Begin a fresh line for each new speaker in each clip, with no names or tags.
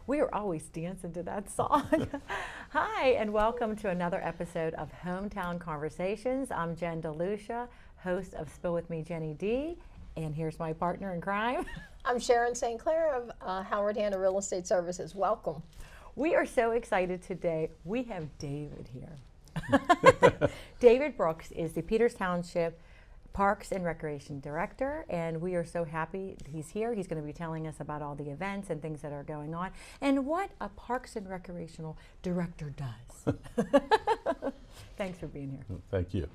We are always dancing to that song. Hi, and welcome to another episode of Hometown Conversations. I'm Jen DeLucia, host of Spill With Me, Jenny D. And here's my partner in crime.
I'm Sharon St. Clair of Howard Hanna Real Estate Services. Welcome.
We are so excited today. We have David here. David Brooks is the Peters Township Parks and Recreation Director, and we are so happy he's here. He's going to be telling us about all the events and things that are going on and what a Parks and Recreational Director does. Thanks for being here.
Thank you.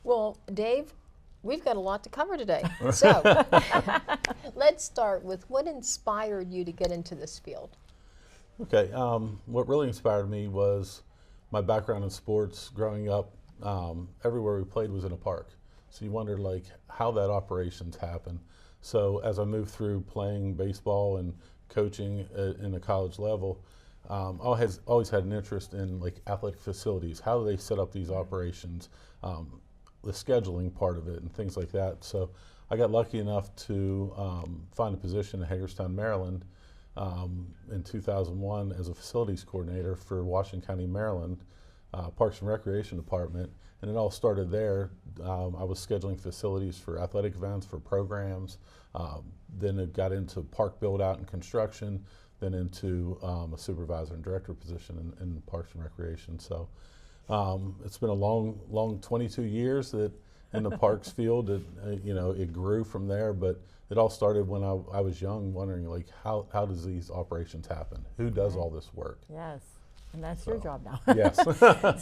Well, Dave, we've got a lot to cover today. So let's start with what inspired you to get into this field?
Okay, what really inspired me was my background in sports. Growing up, everywhere we played was in a park. So you wondered like how that operations happen. So as I moved through playing baseball and coaching in the college level, I always had an interest in like athletic facilities. How do they set up these operations, the scheduling part of it and things like that. So I got lucky enough to find a position in Hagerstown, Maryland in 2001 as a facilities coordinator for Washington County, Maryland, Parks and Recreation Department. And it all started there. I was scheduling facilities for athletic events, for programs. Then it got into park build out and construction, then into a supervisor and director position in Parks and Recreation. So it's been a long 22 years that in the parks field. It grew from there, but it all started when I was young, wondering like how does these operations happen? Who does all this work?
Yes. And that's your job now.
Yes.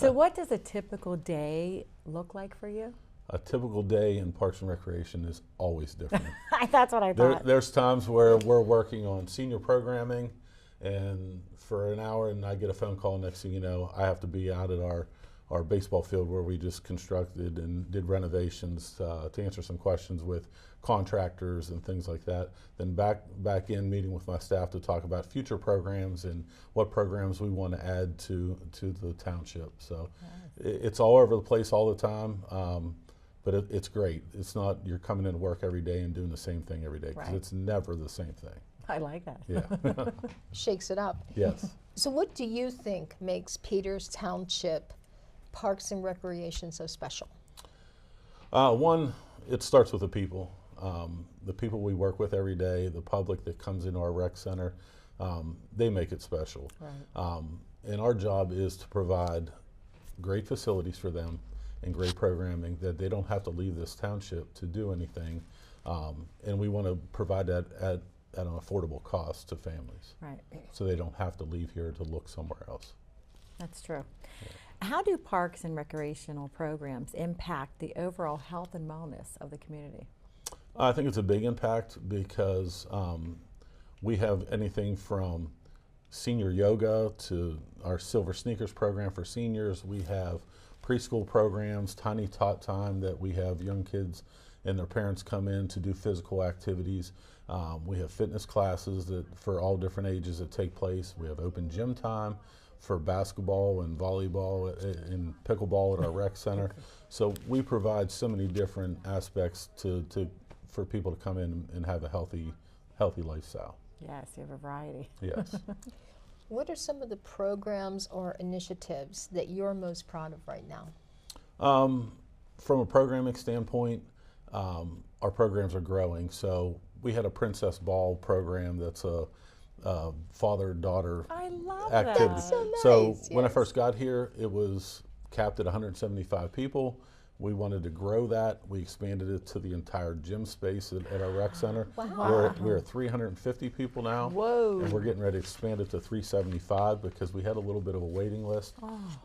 So what does a typical day look like for you?
A typical day in Parks and Recreation is always different.
That's what I thought.
There's times where we're working on senior programming and for an hour and I get a phone call, next thing you know, I have to be out at our baseball field where we just constructed and did renovations to answer some questions with contractors and things like that. Then back in meeting with my staff to talk about future programs and what programs we want to add to the township. So it's all over the place all the time, but it's great. It's not you're coming into work every day and doing the same thing every day, because it's never the same thing.
I like that.
Yeah.
Shakes it up.
Yes.
So what do you think makes Peters Township Parks and Recreation so special?
One, it starts with the people. The people we work with every day, the public that comes into our rec center, they make it special. Right. And our job is to provide great facilities for them and great programming that they don't have to leave this township to do anything. And we want to provide that at an affordable cost to families.
Right.
So they don't have to leave here to look somewhere else.
That's true. Yeah. How do parks and recreational programs impact the overall health and wellness of the community?
I think it's a big impact because we have anything from senior yoga to our Silver Sneakers program for seniors. We have preschool programs, Tiny Tot Time, that we have young kids and their parents come in to do physical activities. We have fitness classes that for all different ages that take place. We have open gym time for basketball and volleyball and pickleball at our rec center. So we provide so many different aspects for people to come in and have a healthy lifestyle.
Yes, you have a variety.
Yes.
What are some of the programs or initiatives that you're most proud of right now?
From a programming standpoint, our programs are growing. So we had a Princess Ball program that's a father-daughter activity.
That's so nice.
So when I first got here, it was capped at 175 people. We wanted to grow that. We expanded it to the entire gym space at our rec center.
Wow.
We're at 350 people now.
Whoa.
And we're getting ready to expand it to 375 because we had a little bit of a waiting list.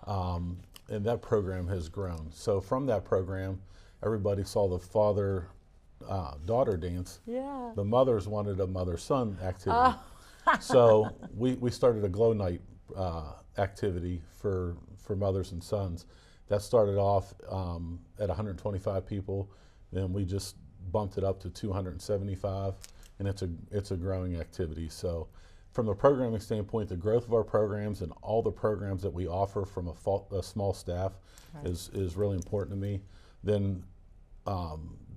And that program has grown. So from that program, everybody saw the father-daughter dance.
Yeah.
The mothers wanted a mother-son activity. So we started a glow night activity for mothers and sons. That started off at 125 people, then we just bumped it up to 275, and it's a growing activity. So from a programming standpoint, the growth of our programs and all the programs that we offer from a small staff is really important to me. Then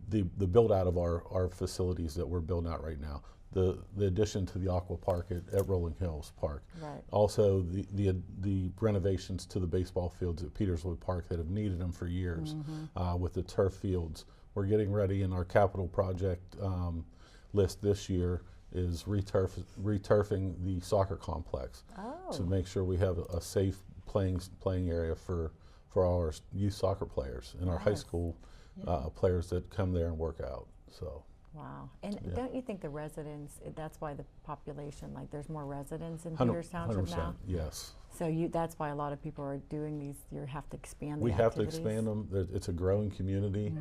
the build out of our facilities that we're building out right now. the addition to the Aqua Park at Rolling Hills Park.
Right.
Also, the renovations to the baseball fields at Peterswood Park that have needed them for years, with the turf fields. We're getting ready in our capital project list this year is returfing the soccer complex to make sure we have a safe playing area for all our youth soccer players and our high school players that come there and work out. So.
Wow. And don't you think the residents, that's why the population, like there's more residents in Peters Township now?
Yes.
So that's why a lot of people are doing these, you have to expand the
We have
activities.
to expand them. It's a growing community.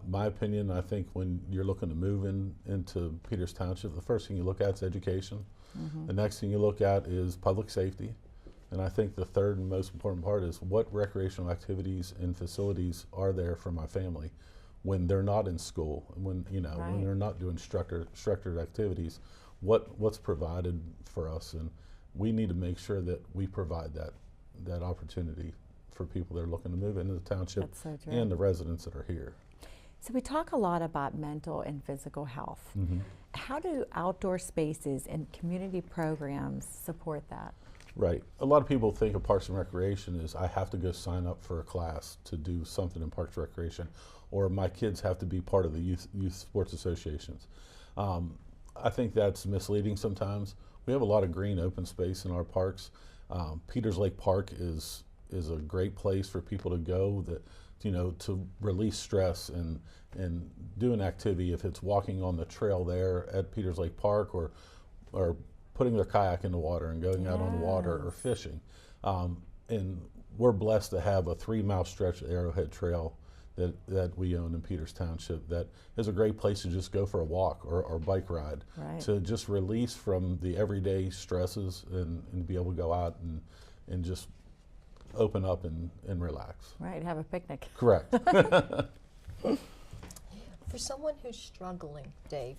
My opinion, I think when you're looking to move into Peters Township, the first thing you look at is education. The next thing you look at is public safety. And I think the third and most important part is what recreational activities and facilities are there for my family when they're not in school, when when they're not doing structured activities, what's provided for us, and we need to make sure that we provide that opportunity for people that are looking to move into the township and the residents that are here.
So we talk a lot about mental and physical health. How do outdoor spaces and community programs support that?
Right. A lot of people think of Parks and Recreation as I have to go sign up for a class to do something in Parks and Recreation, or my kids have to be part of the youth sports associations. I think that's misleading sometimes. We have a lot of green open space in our parks. Peters Lake Park is a great place for people to go to release stress and do an activity, if it's walking on the trail there at Peters Lake Park or putting their kayak in the water and going out on the water or fishing. And we're blessed to have a 3-mile stretch of Arrowhead Trail that we own in Peters Township that is a great place to just go for a walk or bike ride, to just release from the everyday stresses and be able to go out and just open up and relax.
Right, have a picnic.
Correct.
For someone who's struggling, Dave,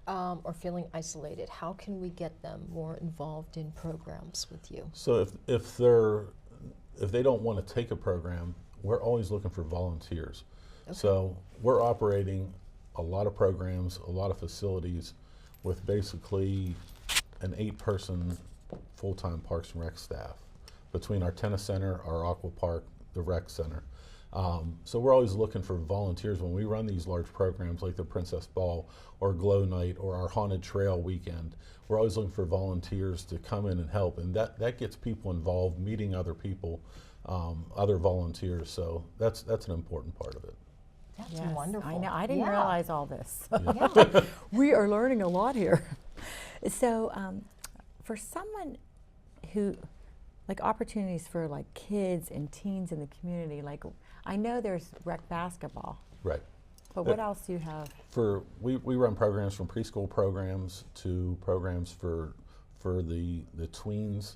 or feeling isolated, how can we get them more involved in programs with you?
So if they don't want to take a program, we're always looking for volunteers. So we're operating a lot of programs, a lot of facilities with basically an 8-person full-time Parks and Rec staff between our tennis center, our aqua park, the rec center. So we're always looking for volunteers when we run these large programs like the Princess Ball or Glow Night or our Haunted Trail weekend. We're always looking for volunteers to come in and help, and that gets people involved, meeting other people, other volunteers. So that's an important part of it.
That's wonderful.
I know. I didn't realize all this. We are learning a lot here. So for someone who, like opportunities for like kids and teens in the community, like I know there's rec basketball. Right. But what else do you have?
We run programs from preschool programs to programs for the tweens.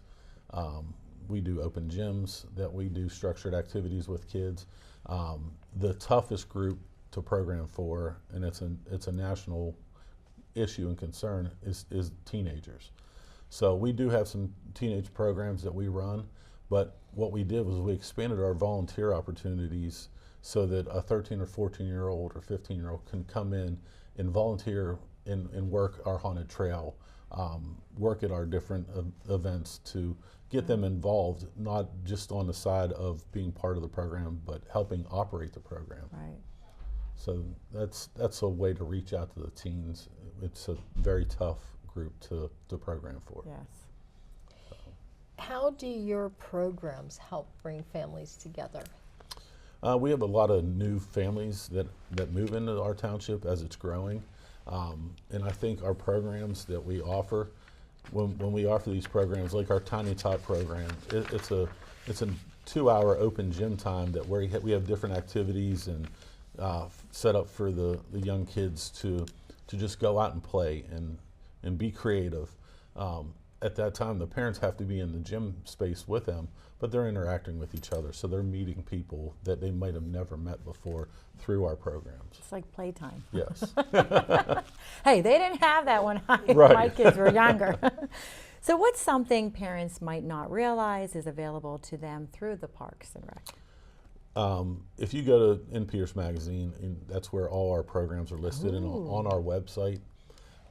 We do open gyms that we do structured activities with kids. The toughest group to program for, and it's a national issue and concern, is teenagers. So we do have some teenage programs that we run, but what we did was we expanded our volunteer opportunities so that a 13 or 14-year-old or 15-year-old can come in and volunteer and work our haunted trail, work at our different events to get them involved, not just on the side of being part of the program, but helping operate the program.
Right.
So that's a way to reach out to the teens. It's a very tough group to program for.
Yes.
How do your programs help bring families together?
We have a lot of new families that move into our township as it's growing. And I think our programs that we offer, when we offer these programs, like our Tiny Tot program, it's a 2-hour open gym time that where we have different activities and set up for the young kids to just go out and play and be creative. At that time, the parents have to be in the gym space with them, but they're interacting with each other, so they're meeting people that they might have never met before through our programs.
It's like playtime.
Yes.
Hey, they didn't have that when my kids were younger. So what's something parents might not realize is available to them through the Parks and Rec?
If you go to In Peters Magazine, that's where all our programs are listed and on our website.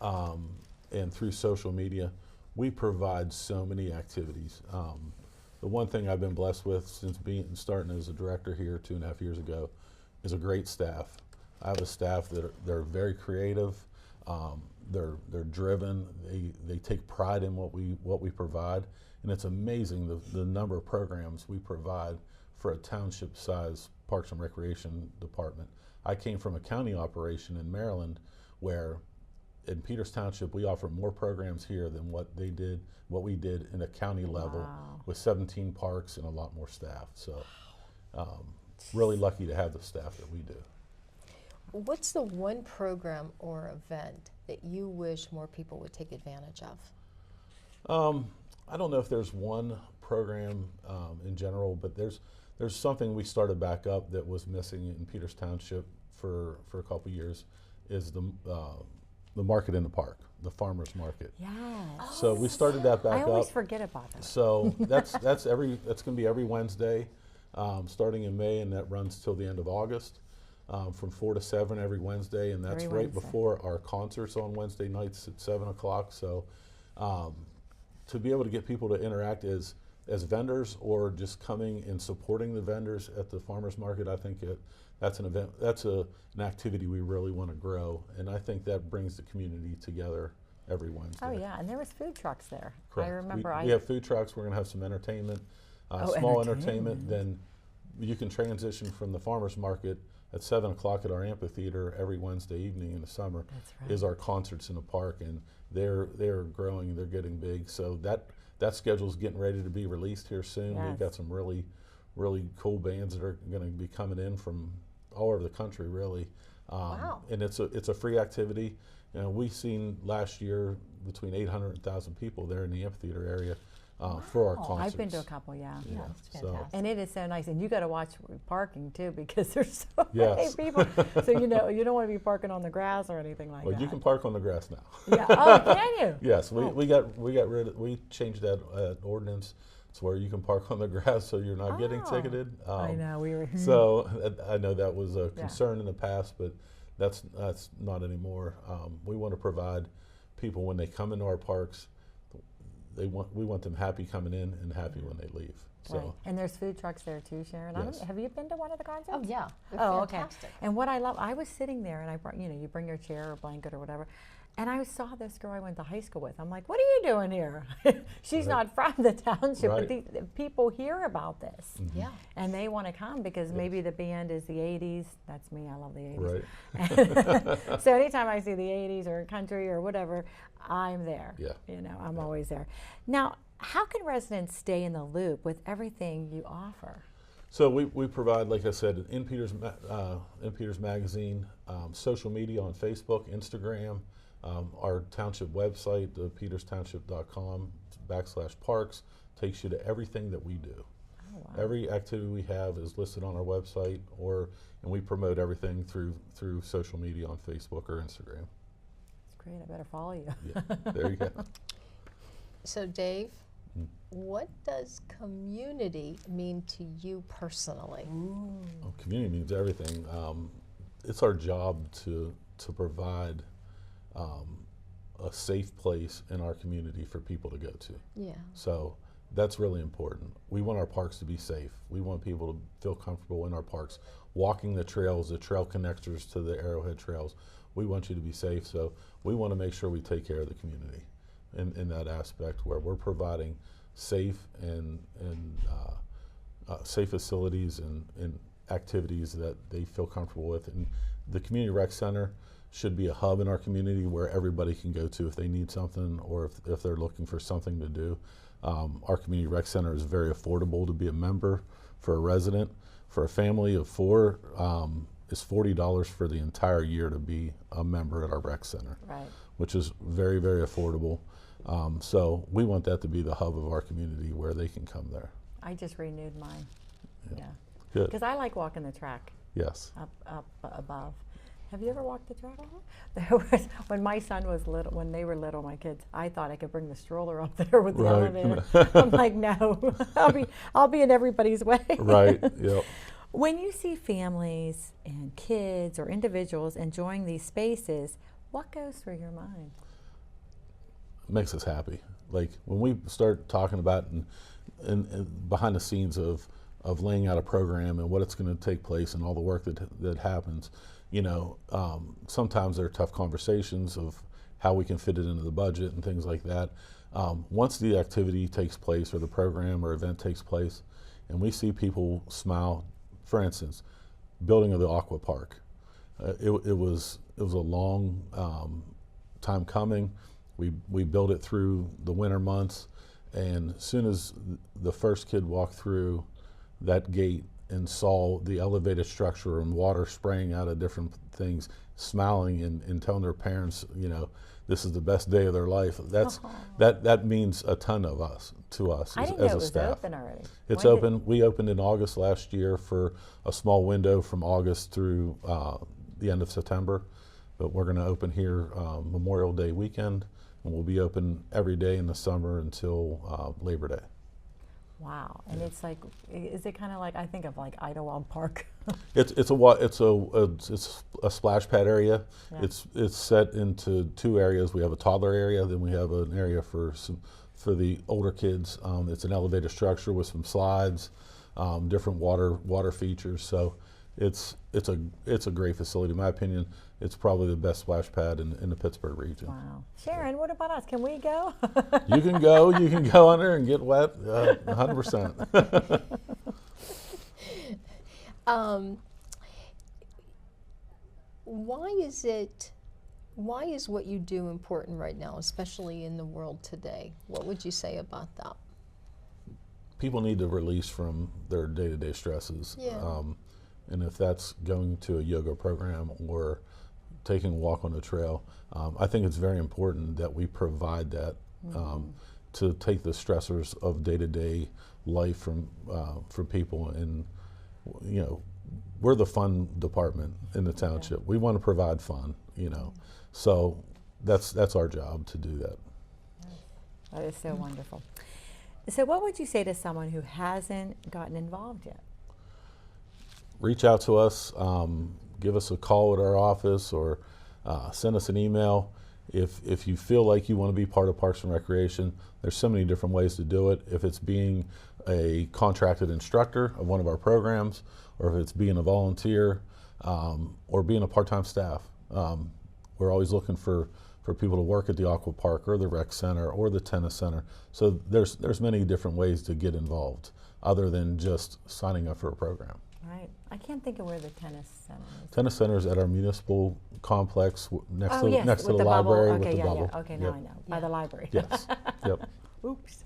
and through social media, we provide so many activities. The one thing I've been blessed with since starting as a director here 2.5 years ago is a great staff. I have a staff they're very creative, they're driven, they take pride in what we provide, and it's amazing the number of programs we provide for a township-sized Parks and Recreation department. I came from a county operation in Maryland where in Peters Township we offer more programs here than what we did in a county level with 17 parks and a lot more staff. So really lucky to have the staff that we do.
What's the one program or event that you wish more people would take advantage of?
I don't know if there's one program in general, but there's something we started back up that was missing in Peters Township for a couple years, is the market in the park, the farmers market.
Yes.
So we started that back up.
I always forget about that.
So that's going to be every Wednesday, starting in May, and that runs till the end of August, from 4 to 7 every Wednesday, and that's right before our concerts on Wednesday nights at 7 o'clock. So to be able to get people to interact as vendors or just coming and supporting the vendors at the farmers market, I think that's an event, that's an activity we really want to grow, and I think that brings the community together every Wednesday.
Oh yeah, and there was food trucks there.
Correct.
I remember.
We have food trucks. We're going to have some entertainment, small entertainment. Then you can transition from the farmers market at 7 o'clock at our amphitheater every Wednesday evening in the summer.
That's right.
Is our concerts in the park, and they're growing. They're getting big. So that schedule's getting ready to be released here soon.
Yes.
We've got some really cool bands that are going to be coming in from all over the country, really.
Wow.
And it's a free activity. You know, we've seen last year between 800 and 1,000 people there in the amphitheater area for our concerts.
I've been to a couple, yeah.
Yeah, it's
So-
fantastic.
And it is so nice, and you got to watch parking too, because there's so
Yes.
many people. So you don't want to be parking on the grass or anything like
Well,
that.
you can park on the grass now.
Yeah. Oh, can you?
Yes, we changed that ordinance to where you can park on the grass, so you're not getting
Oh,
ticketed.
I know we were.
So I know that was a concern in the past, but that's not anymore. We want to provide people when they come into our parks. We want them happy coming in and happy when they leave. So
Right. And there's food trucks there too, Sharon.
Yes.
Have you been to one of the concerts?
Oh yeah, they're fantastic.
Okay. And what I love, I was sitting there, and I brought, you bring your chair or blanket or whatever, and I saw this girl I went to high school with. I'm like, what are you doing here? She's
Right.
not from the township,
Right.
but the people hear about this,
Yeah.
and they want to come because maybe the band is the 80s. That's me. I love the 80s.
right.
So anytime I see the 80s or country or whatever, I'm there.
Yeah.
I'm always there. Now, how can residents stay in the loop with everything you offer?
So we provide, like I said, in Peters Magazine, social media on Facebook, Instagram, our township website, peterstownship.com/parks, takes you to everything that we do.
Oh, wow.
Every activity we have is listed on our website, and we promote everything through social media on Facebook or Instagram.
It's great. I better follow you.
Yeah, there you go.
So Dave, what does community mean to you personally?
Well, community means everything. It's our job to provide a safe place in our community for people to go to.
Yeah.
So that's really important. We want our parks to be safe. We want people to feel comfortable in our parks, walking the trails, the trail connectors to the Arrowhead trails. We want you to be safe, so we want to make sure we take care of the community in that aspect, where we're providing safe and safe facilities and activities that they feel comfortable with. And the community rec center should be a hub in our community where everybody can go to if they need something or if they're looking for something to do. Our community rec center is very affordable to be a member for a resident. For a family of 4, it's $40 for the entire year to be a member at our rec center,
Right.
which is very, very affordable. So we want that to be the hub of our community where they can come there.
I just renewed mine. Yeah.
Good.
Because I like walking the track
Yes.
up above. Have you ever walked the track? There was, when my son was little, when they were little, my kids, I thought I could bring the stroller up there with the
Right.
elevator. I'm like, no, I'll be in everybody's way.
Right. Yep.
When you see families and kids or individuals enjoying these spaces, what goes through your mind?
makes us happy. Like when we start talking about and behind the scenes of laying out a program and what it's going to take place and all the work that happens, you know, sometimes there are tough conversations of how we can fit it into the budget and things like that. Once the activity takes place or the program or event takes place, and we see people smile, for instance, building of the aqua park, it was a long time coming. We built it through the winter months, and as soon as the first kid walked through that gate and saw the elevated structure and water spraying out of different things, smiling and telling their parents, you know, this is the best day of their life. That means a ton to us
I didn't know
as
it
a
was
staff.
open already.
It's
When
open. We opened in August last year for a small window from August through the end of September, but we're going to open here Memorial Day weekend, and we'll be open every day in the summer until Labor Day.
Wow, and it's like, is it kind of like, I think of like Idlewild Park?
It's a splash pad area.
Yeah.
It's set into two areas. We have a toddler area, then we have an area for the older kids. It's an elevated structure with some slides, different water features. So it's a great facility. In my opinion, it's probably the best splash pad in the Pittsburgh region.
Wow. Sharon, what about us? Can we go?
You can go on there and get wet, 100%.
Why is what you do important right now, especially in the world today? What would you say about that?
People need to release from their day-to-day stresses.
Yeah.
And if that's going to a yoga program or taking a walk on the trail, I think it's very important that we provide that to take the stressors of day-to-day life from people. And you know, we're the fun department in the township. Yeah. We want to provide fun, you know, so that's our job to do that.
That is so wonderful. So what would you say to someone who hasn't gotten involved yet?
Reach out to us, give us a call at our office, or send us an email. If you feel like you want to be part of Parks and Recreation, there's so many different ways to do it. If it's being a contracted instructor of one of our programs, or if it's being a volunteer, or being a part-time staff. We're always looking for people to work at the aqua park or the rec center or the tennis center. So there's many different ways to get involved other than just signing up for a program.
Right. I can't think of where the tennis center is.
Tennis center is at our municipal complex next to
with
the
bubble.
library
Okay,
with the
yeah,
bubble.
yeah. Okay, now I know. By the library.
Yes. Yep.
Oops.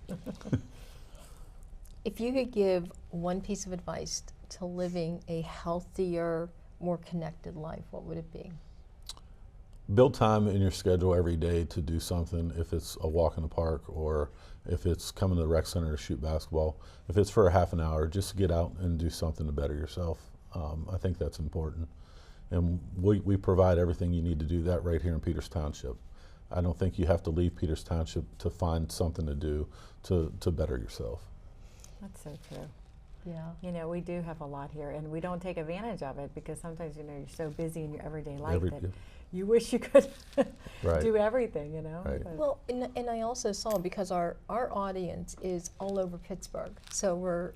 If you could give one piece of advice to living a healthier, more connected life, what would it be?
Build time in your schedule every day to do something. If it's a walk in the park, or if it's coming to the rec center to shoot basketball, if it's for a half an hour, just get out and do something to better yourself. I think that's important. And we provide everything you need to do that right here in Peters Township. I don't think you have to leave Peters Township to find something to do to better yourself.
That's so true.
Yeah.
You know, we do have a lot here, and we don't take advantage of it because sometimes, you know, you're so busy in your everyday life that you wish you could do everything, you know.
Right.
Well, and I also saw, because our audience is all over Pittsburgh, so we're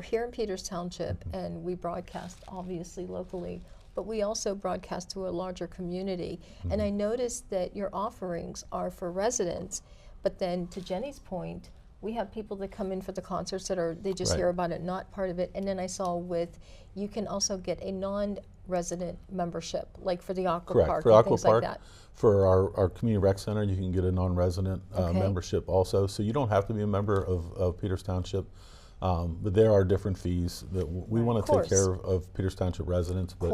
here in Peters Township, and we broadcast obviously locally, but we also broadcast to a larger community. And I noticed that your offerings are for residents, but then to Jenny's point, we have people that come in for the concerts that they just hear about it, not part of it. And then I saw you can also get a non-resident membership, like for the aqua park
for
and
aqua
things
park,
like that.
For our community rec center, you can get a non-resident membership also. So you don't have to be a member of Peters Township, but there are different fees that we want to take care of Peters Township residents. But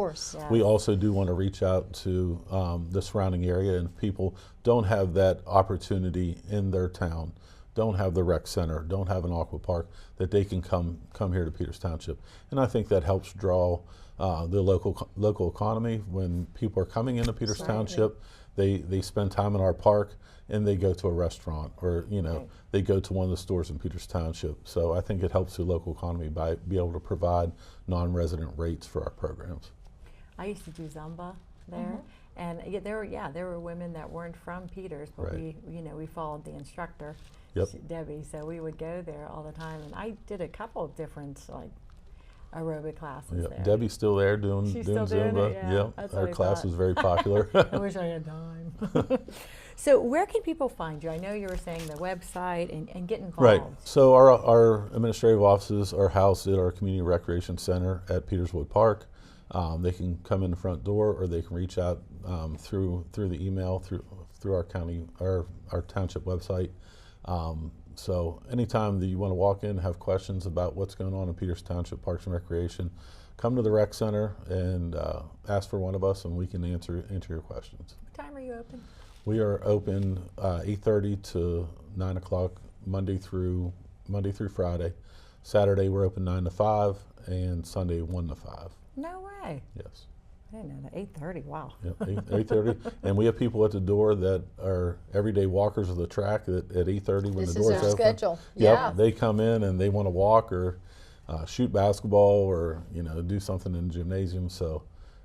we also do want to reach out to the surrounding area, and if people don't have that opportunity in their town, don't have the rec center, don't have an aqua park, that they can come here to Peters Township. And I think that helps draw the local economy. When people are coming into Peters Township, they spend time in our park, and they go to a restaurant, or they go to one of the stores in Peters Township. So I think it helps the local economy by being able to provide non-resident rates for our programs.
I used to do Zumba there, And there were women that weren't from Peters, but
Right.
we followed the instructor,
Yep.
Debbie, so we would go there all the time. And I did a couple of different aerobic classes there.
Debbie's still there doing
She's still doing
Zumba.
it, yeah.
Yep.
That's what
Our
I
class
thought.
was very popular.
I wish I had time. So where can people find you? I know you were saying the website and get involved.
Right. So our administrative offices are housed at our community recreation center at Peterswood Park. They can come in the front door, or they can reach out through the email through our county our township website. So anytime that you want to walk in, have questions about what's going on in Peters Township Parks and Recreation, come to the rec center and ask for one of us, and we can answer your questions.
What time are you open?
We are open 8:30 to 9 o'clock Monday through Friday. Saturday we're open 9 to 5, and Sunday 1 to 5.
No way.
Yes.
I didn't know that. 8:30. Wow.
Yep, 8:30, and we have people at the door that are everyday walkers of the track at 8:30 when
This
the
is
doors
their
open.
schedule.
Yep,
Yeah.
they come in and they want to walk or shoot basketball or do something in the gymnasium. So,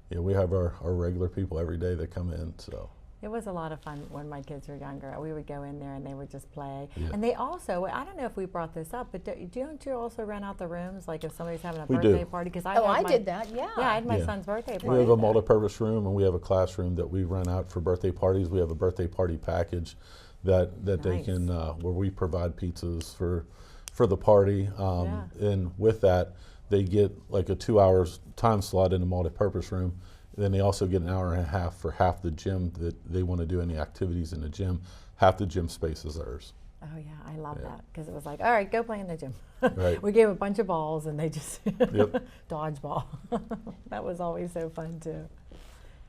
we have our regular people every day that come in. So.
It was a lot of fun when my kids were younger. We would go in there and they would just play.
Yeah.
And they also, I don't know if we brought this up, but don't you also rent out the rooms? Like if somebody's having a
We do.
birthday party? Because
I did that, yeah.
Yeah, I had my
Yeah.
son's birthday party.
We have a
there.
multi-purpose room, and we have a classroom that we rent out for birthday parties. We have a birthday party package that they
Nice.
can where we provide pizzas for the party,
Yeah.
and with that they get like a 2 hours time slot in the multi-purpose room. Then they also get an hour and a half for half the gym that they want to do any activities in the gym. Half the gym space is theirs.
Oh yeah, I love
Yeah.
that because it was like, all right, go play in the gym.
Right.
We gave a bunch of balls and they just
Yep.
dodgeball. That was always so fun too.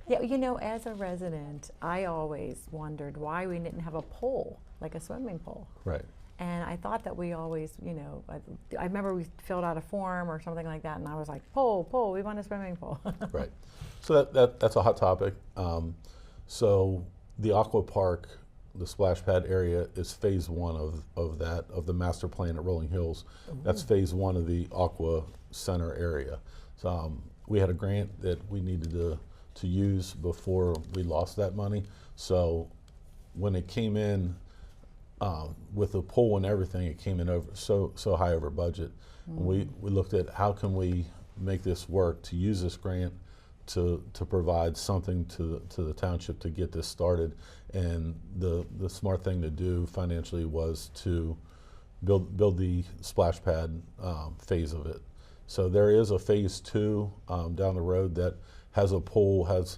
Yeah, as a resident, I always wondered why we didn't have a pool, like a swimming pool.
Right.
And I thought that we always, I remember we filled out a form or something like that, and I was like, pool, we want a swimming pool.
Right. So that's a hot topic. So the Aqua Park, the splash pad area, is phase one of the master plan at Rolling Hills. That's phase one of the Aqua Center area. So we had a grant that we needed to use before we lost that money. So when it came in, with the pool and everything, it came in over so high over budget. We looked at how can we make this work to use this grant to provide something to the township to get this started. And the smart thing to do financially was to build the splash pad phase of it. So there is a phase two down the road that has a pool, has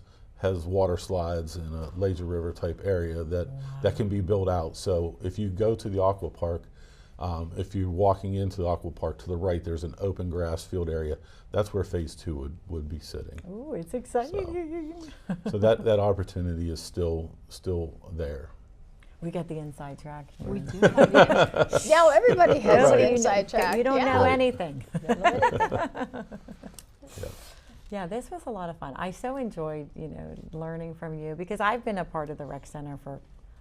water slides and a lazy river type area that can be built out. So if you go to the Aqua Park, if you're walking into the Aqua Park to the right, there's an open grass field area. That's where phase two would be sitting.
Ooh, it's exciting.
So that opportunity is still there.
We got the inside track.
We do. Now everybody has
Right.
an inside track.
You don't
yeah.
know
Right.
anything.
Don't know anything.
Yeah.
Yeah, this was a lot of fun. I so enjoyed, learning from you because I've been a part of the rec center for,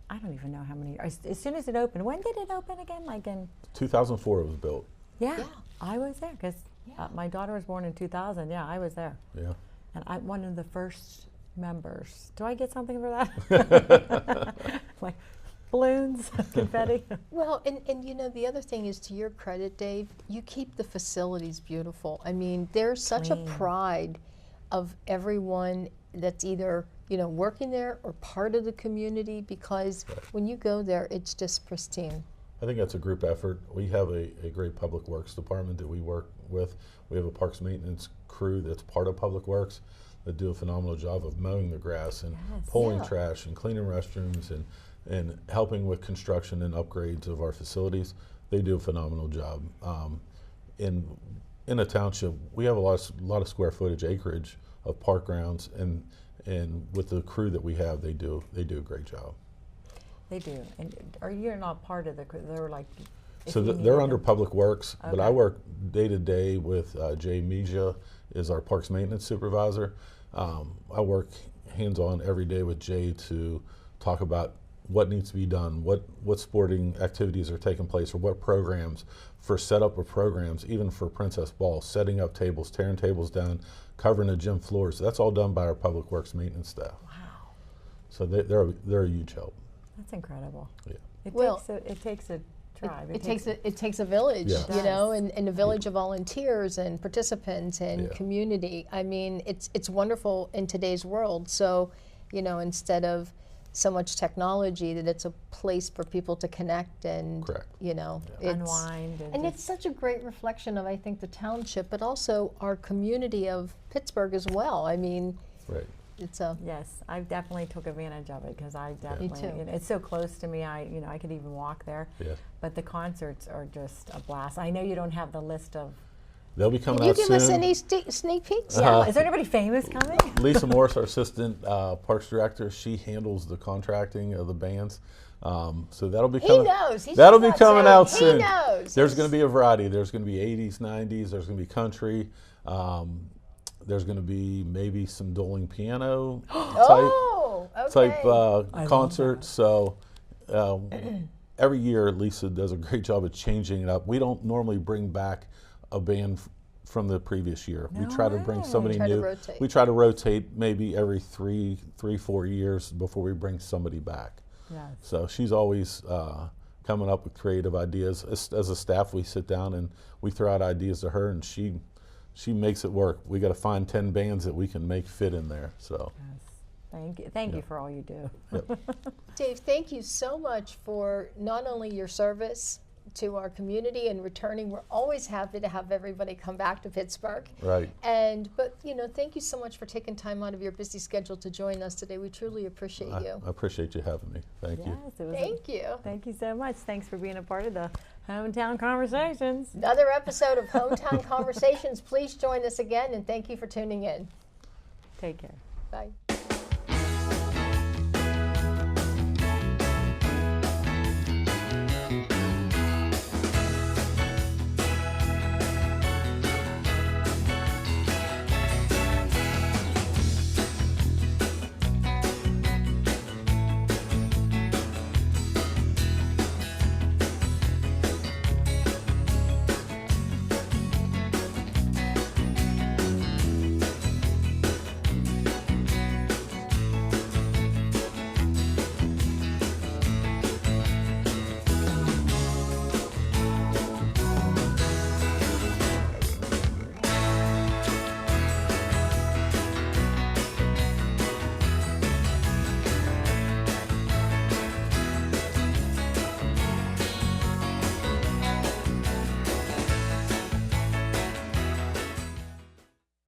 I don't even know how many years. As soon as it opened, when did it open again? Like in
2004 it was built.
Yeah,
Yeah.
I was there because
Yeah.
my daughter was born in 2000. Yeah, I was there.
Yeah.
And I'm one of the first members. Do I get something for that? Like balloons, confetti?
Well, and the other thing is, to your credit, Dave, you keep the facilities beautiful. I mean, there's such
Clean.
a pride of everyone that's either, working there or part of the community, because when you go there, it's just pristine.
I think that's a group effort. We have a great public works department that we work with. We have a parks maintenance crew that's part of public works that do a phenomenal job of mowing the grass and
Yes.
pulling
Yeah.
trash and cleaning restrooms and helping with construction and upgrades of our facilities. They do a phenomenal job. In a township, we have a lot of square footage acreage of park grounds, and with the crew that we have, they do a great job.
They do. And you're not part of the crew? They're like. if
So
you
they're
needed
under
them.
Public Works, but I
Okay.
work day to day with Jay Meja, is our parks maintenance supervisor. I work hands-on every day with Jay to talk about what needs to be done, what sporting activities are taking place, or what programs for setup of programs, even for Princess Ball, setting up tables, tearing tables down, covering the gym floors. That's all done by our Public Works maintenance staff.
Wow.
So they're a huge help.
That's incredible.
Yeah.
It takes a tribe.
It takes a village,
Yeah.
you know, and a village of volunteers and participants and
Yeah.
community. I mean, it's wonderful in today's world. So, you know, instead of so much technology, that it's a place for people to connect and,
Correct.
you know,
Yeah.
Unwind.
and it's such a great reflection of, I think, the township, but also our community of Pittsburgh as well. I mean,
Right.
it's a
Yes, I definitely took advantage of it because I definitely,
too.
you know, it's so close to me. I could even walk there.
Yeah.
But the concerts are just a blast. I know you don't have the list of.
They'll be coming
Can you
out
give
soon.
us any sneak peeks?
Yeah, is there anybody famous coming?
Lisa Morris, our assistant parks director, she handles the contracting of the bands. So that'll be
He
coming.
knows. He's
That'll
just
be
not
coming
saying.
out
He
soon.
knows.
There's going to be a variety. There's going to be 80s, 90s. There's going to be country. There's going to be maybe some dueling piano type
love
concert. So every year, Lisa does a great job of changing it up. We don't normally bring back a band from the previous year.
No
we try to bring
way.
somebody
Try to
new.
rotate.
We try to rotate maybe every 4 years before we bring somebody back.
Yes.
So she's always coming up with creative ideas. As a staff, we sit down and we throw out ideas to her, and she makes it work. We got to find 10 bands that we can make fit in there. So
Yes. Thank you for all you do.
Dave, thank you so much for not only your service to our community and returning. We're always happy to have everybody come back to Pittsburgh.
right.
But you know, thank you so much for taking time out of your busy schedule to join us today. We truly appreciate you.
I appreciate you having me. Thank you.
Yes, it was
Thank you.
Thank you so much. Thanks for being a part of the Hometown Conversations.
Another episode of Hometown Conversations. Please join us again, and thank you for tuning in.
Take care.
Bye.